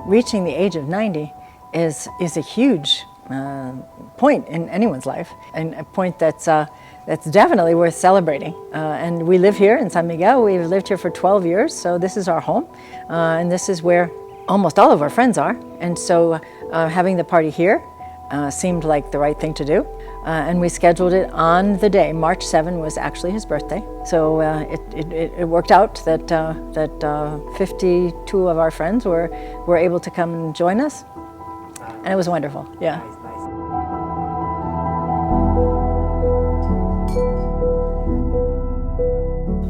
Reaching the age of 90 is a huge point in anyone's life, and a point that's definitely worth celebrating. And we live here in San Miguel. We've lived here for 12 years, so this is our home, and this is where almost all of our friends are. And so having the party here seemed like the right thing to do. And we scheduled it on the day. March 7 was actually his birthday. So it worked out that 52 of our friends were able to come and join us. And it was wonderful, yeah. Nice, nice.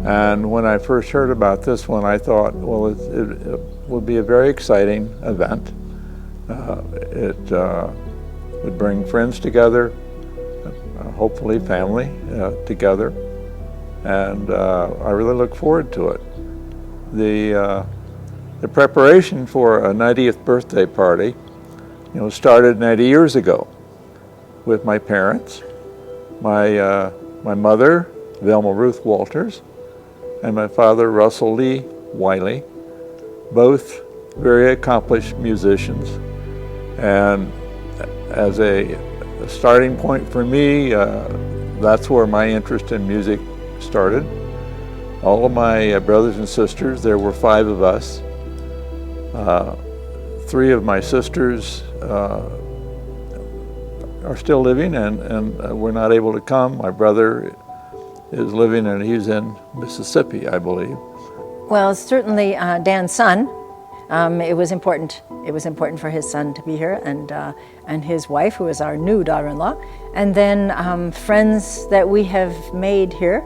And when I first heard about this one, I thought, well, it would be a very exciting event. It would bring friends together, hopefully family together, and I really look forward to it. The preparation for a 90th birthday party, started 90 years ago with my parents, my mother, Velma Ruth Walters, and my father, Russell Lee Wiley, both very accomplished musicians. And as a starting point for me, that's where my interest in music started. All of my brothers and sisters, there were 5 of us. 3 of my sisters are still living and were not able to come. My brother is living and he's in Mississippi, I believe. Well, certainly Dan's son. It was important for his son to be here, and his wife, who is our new daughter-in-law, and then friends that we have made here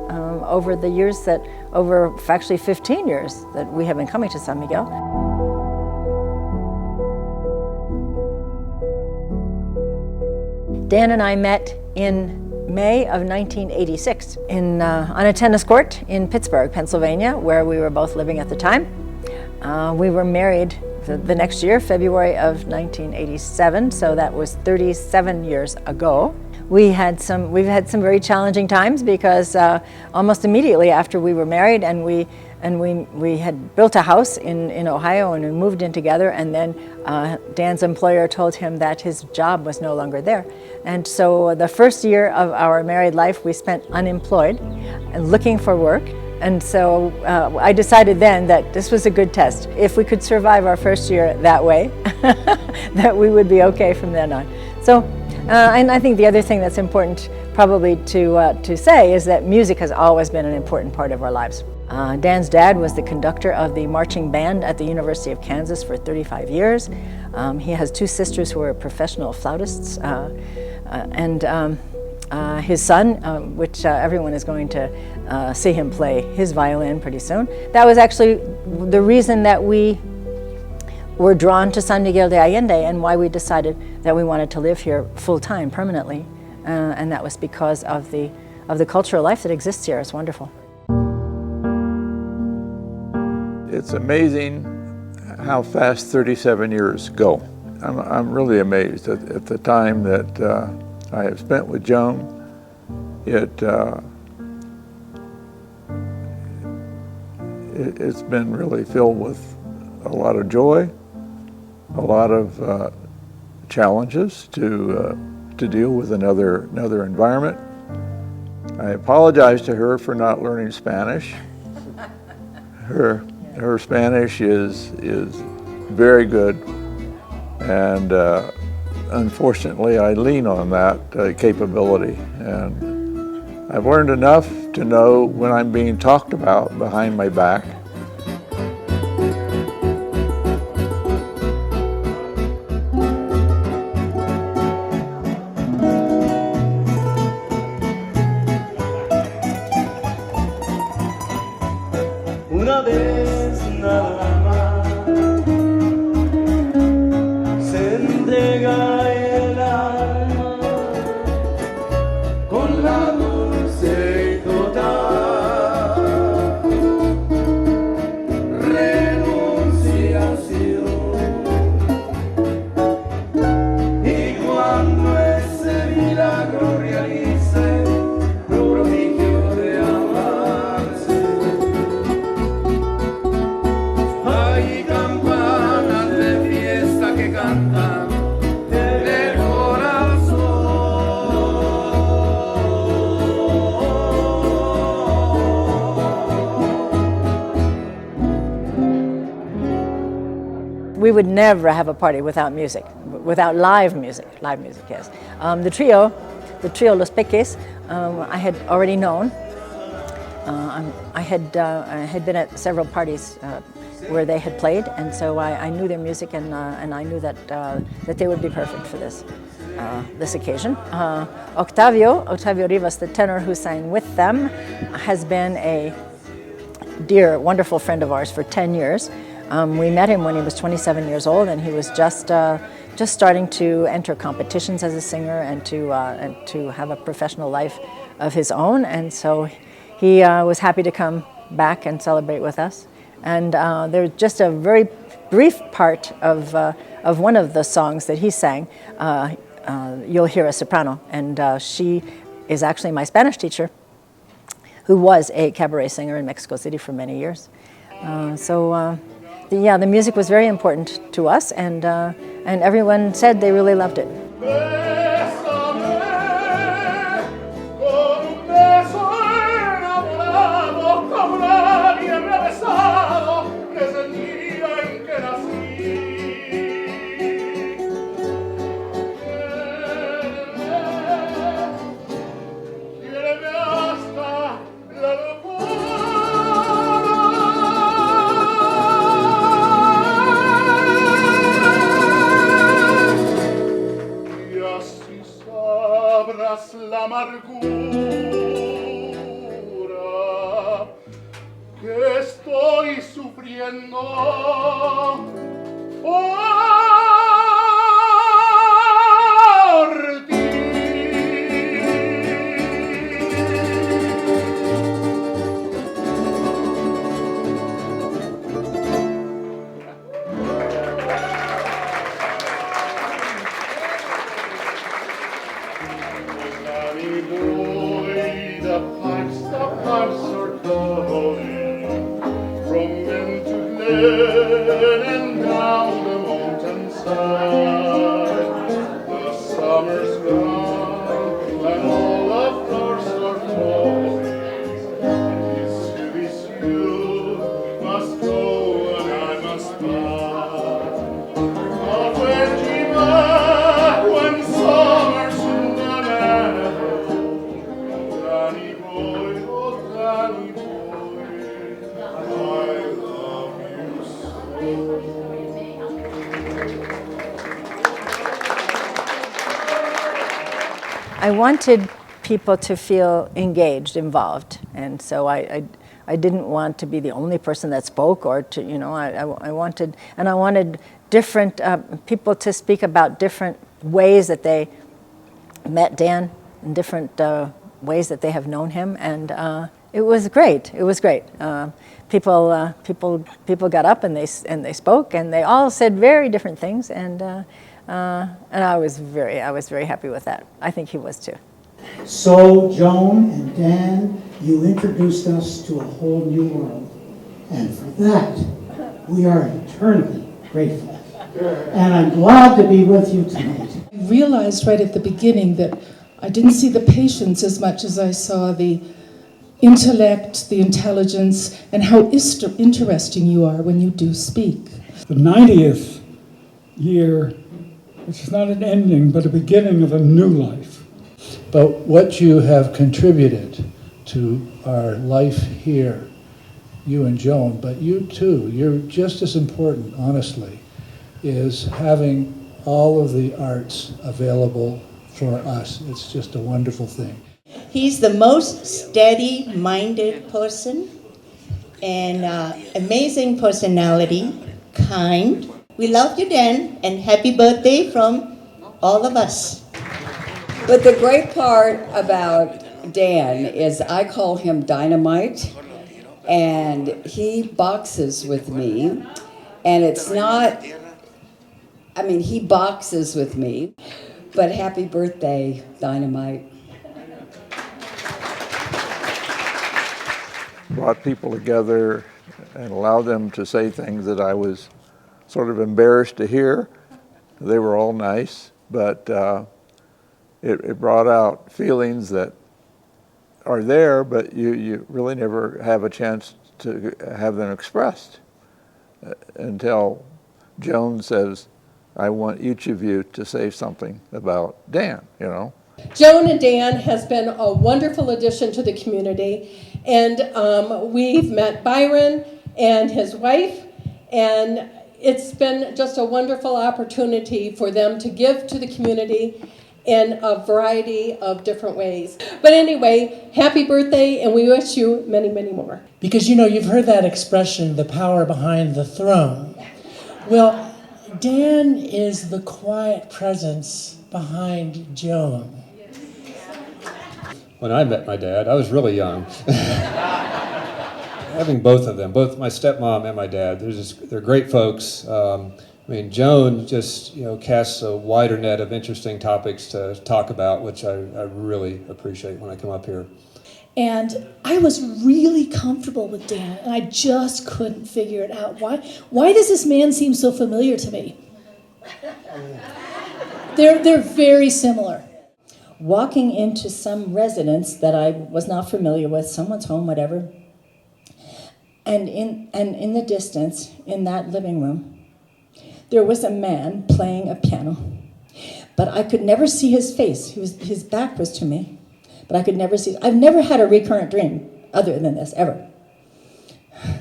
over the years, over actually 15 years that we have been coming to San Miguel. Dan and I met in May of 1986 on a tennis court in Pittsburgh, Pennsylvania, where we were both living at the time. We were married the next year, February of 1987, so that was 37 years ago. We've had some very challenging times because almost immediately after we were married, and we had built a house in Ohio, and we moved in together, and then Dan's employer told him that his job was no longer there. And so the first year of our married life we spent unemployed and looking for work. And so I decided then that this was a good test. If we could survive our first year that way, that we would be okay from then on. So, and I think the other thing that's important probably to say is that music has always been an important part of our lives. Dan's dad was the conductor of the marching band at the University of Kansas for 35 years. He has 2 sisters who are professional flautists, and his son, which everyone is going to see him play his violin pretty soon. That was actually the reason that we were drawn to San Miguel de Allende and why we decided that we wanted to live here full-time, permanently. And that was because of the cultural life that exists here. It's wonderful. It's amazing how fast 37 years go. I'm really amazed at the time that I have spent with Joan. It's been really filled with a lot of joy, a lot of challenges to deal with another environment. I apologize to her for not learning Spanish. Her Spanish is very good, and unfortunately I lean on that capability, and I've learned enough to know when I'm being talked about behind my back. Una vez nada más se entrega el alma con la dulce y total cantar del corazón. We would never have a party without music, without live music, yes. The trio Los Peques, I had already known. I had been at several parties where they had played, and so I knew their music, and I knew that they would be perfect for this occasion. Octavio Rivas, the tenor who sang with them, has been a dear, wonderful friend of ours for 10 years. We met him when he was 27 years old, and he was just starting to enter competitions as a singer and to have a professional life of his own. And so he was happy to come back and celebrate with us. And there's just a very brief part of one of the songs that he sang. You'll hear a soprano, and she is actually my Spanish teacher, who was a cabaret singer in Mexico City for many years. The music was very important to us, and everyone said they really loved it. La amargura que estoy sufriendo por ti. The pipes are calling from glen to glen and down the mountainside. The summer's gone and all the flowers are falling. This you must go and I must buy. But when summer's in the meadow, Danny boy, oh Danny boy, I love you so. I wanted people to feel engaged, involved, and so I didn't want to be the only person that spoke, or to, I wanted different people to speak about different ways that they met Dan, and different ways that they have known him, and it was great. It was great. People got up and they spoke, and they all said very different things, and I was very happy with that. I think he was too. So, Joan and Dan, you introduced us to a whole new world, and for that, we are eternally grateful. And I'm glad to be with you tonight. I realized right at the beginning that I didn't see the patience as much as I saw the intellect, the intelligence, and how interesting you are when you do speak. The 90th year, which is not an ending, but a beginning of a new life. But what you have contributed to our life here, you and Joan, but you too, you're just as important, honestly, is having all of the arts available for us. It's just a wonderful thing. He's the most steady-minded person and amazing personality, kind. We love you, Dan, and happy birthday from all of us. But the great part about Dan is I call him Dynamite, and he boxes with me, and it's not, I mean, he boxes with me, but happy birthday, Dynamite. Brought people together and allowed them to say things that I was sort of embarrassed to hear. They were all nice, but it brought out feelings that are there, but you really never have a chance to have them expressed until Joan says, I want each of you to say something about Dan, you know. Joan and Dan has been a wonderful addition to the community, and we've met Byron and his wife, and it's been just a wonderful opportunity for them to give to the community in a variety of different ways. But anyway, happy birthday, and we wish you many, many more. Because, you know, you've heard that expression, the power behind the throne. Well, Dan is the quiet presence behind Joan. When I met my dad, I was really young. Having both of them, both my stepmom and my dad, they're great folks. I mean, Joan just, you know, casts a wider net of interesting topics to talk about, which I really appreciate when I come up here. And I was really comfortable with Dan, and I just couldn't figure it out. Why does this man seem so familiar to me? They're very similar. Walking into some residence that I was not familiar with, someone's home, whatever, and in the distance, in that living room, there was a man playing a piano, but I could never see his face. His back was to me, but I could never see. I've never had a recurrent dream other than this, ever.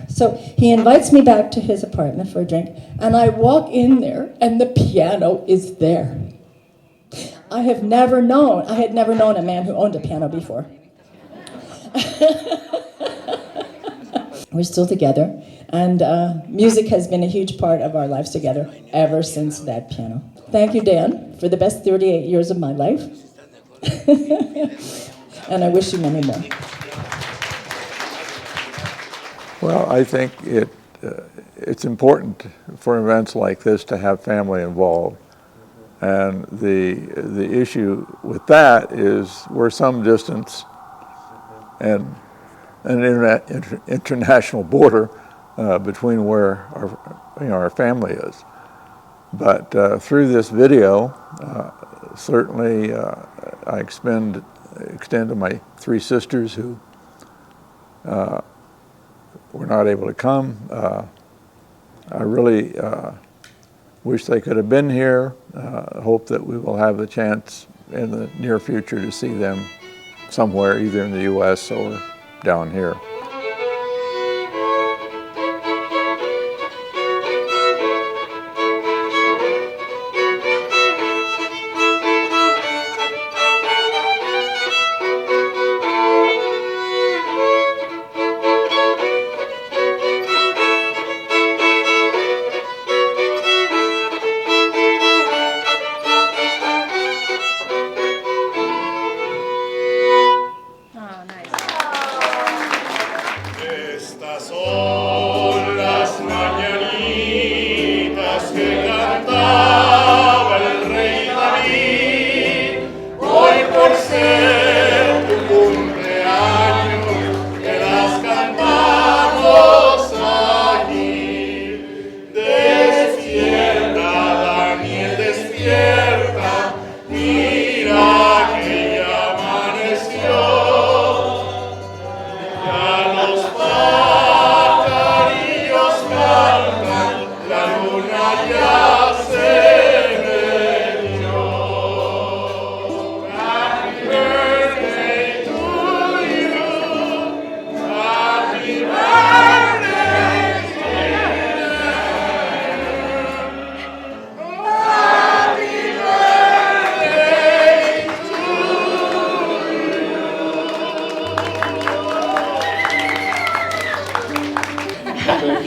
So he invites me back to his apartment for a drink, and I walk in there, and the piano is there. I had never known a man who owned a piano before. We're still together, and music has been a huge part of our lives together ever since that piano. Thank you, Dan, for the best 38 years of my life. And I wish you many more. Well, I think it's important for events like this to have family involved. And the issue with that is we're some distance and an international border between where our family is. But through this video, certainly I extend to my three sisters who were not able to come. I really wish they could have been here. Hope that we will have the chance in the near future to see them somewhere, either in the U.S. or down here.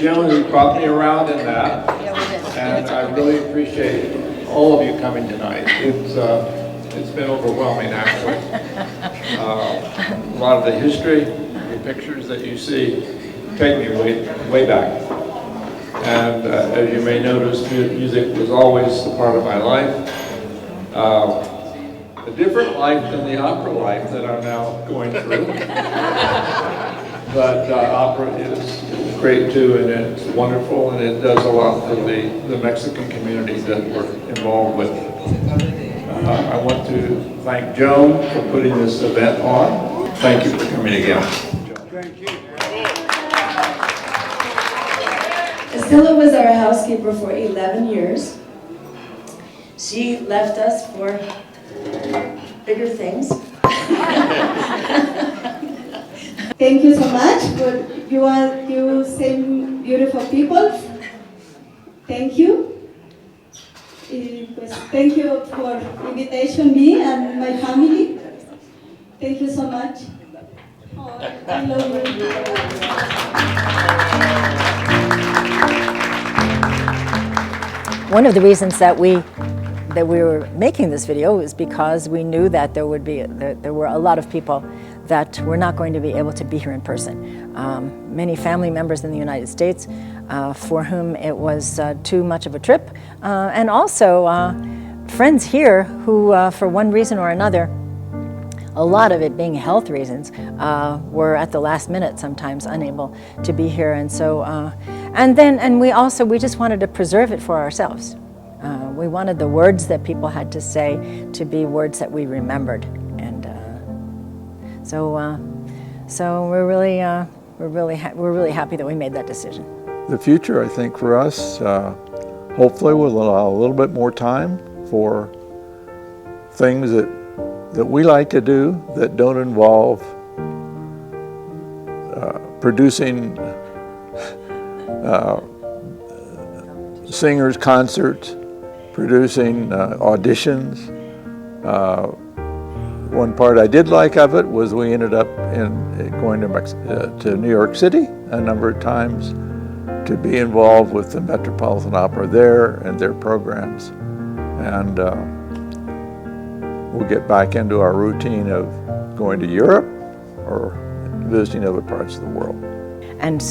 Joan who brought me around in that, and I really appreciate all of you coming tonight. It's been overwhelming, actually. A lot of the history, the pictures that you see take me way back. And as you may notice, music was always a part of my life. A different life than the opera life that I'm now going through. But opera is great too, and it's wonderful, and it does a lot for the Mexican community that we're involved with. I want to thank Joan for putting this event on. Thank you for coming again. Thank you. Estella was our housekeeper for 11 years. She left us for bigger things. Thank you so much. You same beautiful people. Thank you. Thank you for invitation me and my family. Thank you so much. Oh, I love you. One of the reasons that we were making this video is because we knew that there were a lot of people that were not going to be able to be here in person. Many family members in the United States for whom it was too much of a trip, and also friends here who, for one reason or another, a lot of it being health reasons, were at the last minute sometimes unable to be here, and so we just wanted to preserve it for ourselves. We wanted the words that people had to say to be words that we remembered, and so we're really happy that we made that decision. The future, I think, for us, hopefully will allow a little bit more time for things that we like to do that don't involve producing singers' concerts, producing auditions. One part I did like of it was we ended up going to New York City a number of times to be involved with the Metropolitan Opera there and their programs. And we'll get back into our routine of going to Europe or visiting other parts of the world. And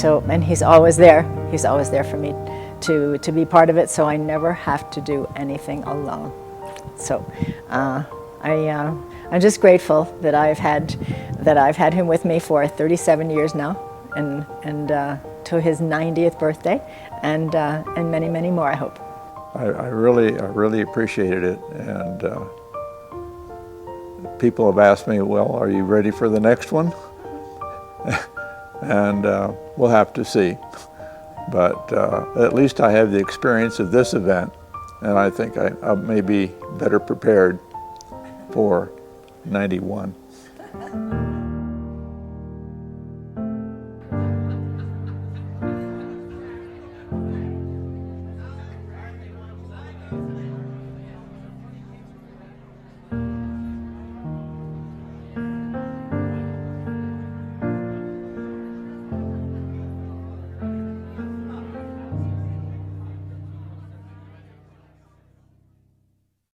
he's always there. He's always there for me to be part of it, so I never have to do anything alone. So I'm just grateful that I've had him with me for 37 years now, and to his 90th birthday, and many, many more, I hope. I really appreciated it, and people have asked me, well, are you ready for the next one? And we'll have to see. But at least I have the experience of this event, and I think I may be better prepared for 91.